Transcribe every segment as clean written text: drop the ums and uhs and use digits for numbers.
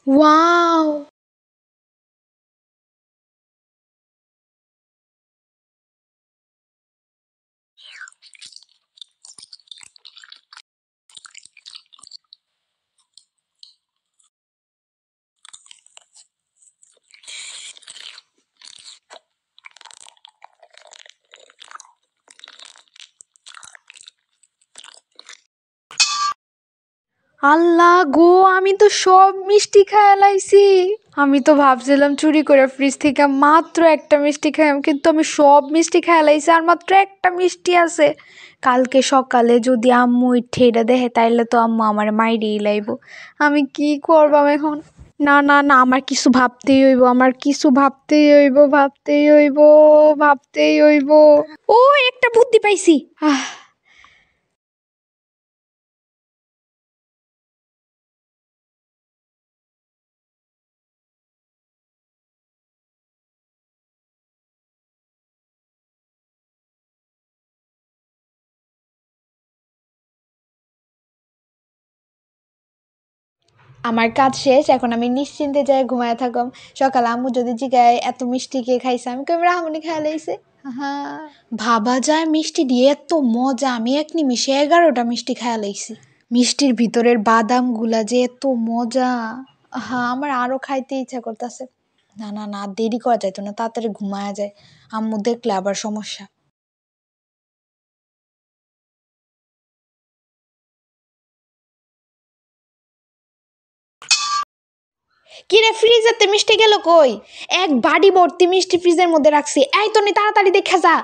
Wow! আল্লাহ গো, আমি তো সব মিষ্টি খাইয়া লাইছি। আমি তো ভাবছিলাম চুরি করে ফ্রিজ থেকে মাত্র একটা মিষ্টি খাইলাম, কিন্তু আমি সব মিষ্টি খাইয়া লাইছি আর মাত্র একটা মিষ্টি আছে। কালকে সকালে যদি আম্মু উঠে এটা দেখে তাইলে তো আম্মু আমার মাইরেই লাইব। আমি কি করবাম এখন? না না না, আমার কিছু ভাবতেই হইব, আমার কিছু ভাবতেই হইব, ভাবতেই হইব, ভাবতেই হইব। ও, একটা বুদ্ধি পাইছি। আমার কাজ শেষ, এখন আমি নিশ্চিন্তে যাই ঘুমায় থাকলাম। সকালে আম্মু যদি জিগায় এত মিষ্টি কে খাইছে, আমি কইম রাহামণি খাইয়া লাইছে। হ্যাঁ, ভাবা যায় মিষ্টি দিয়ে এত মজা, আমি এক নিমিষে 11টা মিষ্টি খাইয়া লাইছি। মিষ্টির ভিতরের বাদাম গুলা যে এত মজা। হ্যাঁ, আমার আরো খাইতে ইচ্ছা করতেছে। না না না, দেরি করা যাইতো না, তাড়াতাড়ি ঘুমায়া যায়, আম্মু দেখলে আবার সমস্যা। কিরে, ফ্রিজেতে মিষ্টি গেল কই? এক বাড়ি ভর্তি মিষ্টি ফ্রিজের মধ্যে রাখছি, এই তো নি তাড়াতাড়ি দেখা যা।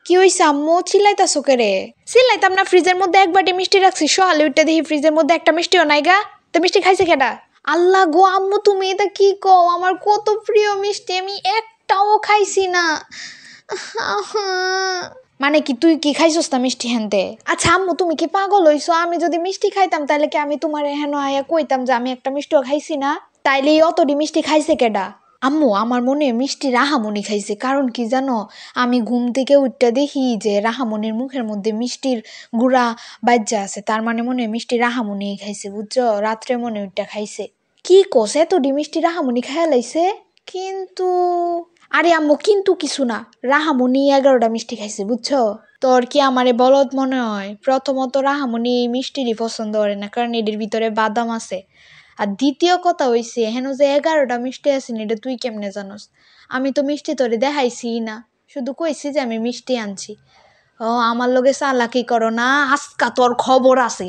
কি হইছে আম্মু, চিল্লাইতাছো কেরে? চিল্লাইতাম না, ফ্রিজের মধ্যে এক বাটি মিষ্টি রাখছি, সকালে উঠতে দেখি ফ্রিজের মধ্যে একটা মিষ্টিও নাই গা। তো মিষ্টি খাইছে কেডা? আল্লাহ গো আম্মু, তুমি এটা কি কও? আমার কত প্রিয় মিষ্টি, আমি একটাও খাইছি না। মানে কি, তুই কি খাইছস না মিষ্টি হেনতে? আচ্ছা আম্মু, তুমি কি পাগল হইছো? আমি যদি মিষ্টি খাইতাম তাহলে কি আমি তোমার হেন আয়া কইতাম যে আমি একটা মিষ্টিও খাইছি না? তাইলে অতটি মিষ্টি খাইছে কেডা? আম্মু, আমার মনে মিষ্টি রাহামণি খাইছে। কারণ কি জানো, আমি ঘুম থেকে উঠতে দেখি যে রাহামণির মুখের মধ্যে মিষ্টির গুড়া বাজ্যা আছে, তার মানে মনে হয় মিষ্টি রাহামণি খাইছে, বুঝছো? রাত্রে মনে উঠটা খাইছে। কি কষে তো মিষ্টি রাহামণি খাইয়া লাইছে। কিন্তু আরে আম্মু, কিন্তু কিছু না, রাহামণি 11টা মিষ্টি খাইছে, বুঝছো? তোর কি আমারে বলদ মনে হয়? প্রথমত রাহামণি এই মিষ্টিরই পছন্দ করে না, কারণ এদের ভিতরে বাদাম আছে। আর দ্বিতীয় কথা হইছে, হেন যে 11টা মিষ্টি আছে এটা তুই কেমনে জানোস? আমি তো মিষ্টি তোরে দেখাইছি না, শুধু কইছি যে আমি মিষ্টি আনছি। ও, আমার লগে চালাকি করো না, আজকা তোর খবর আছে।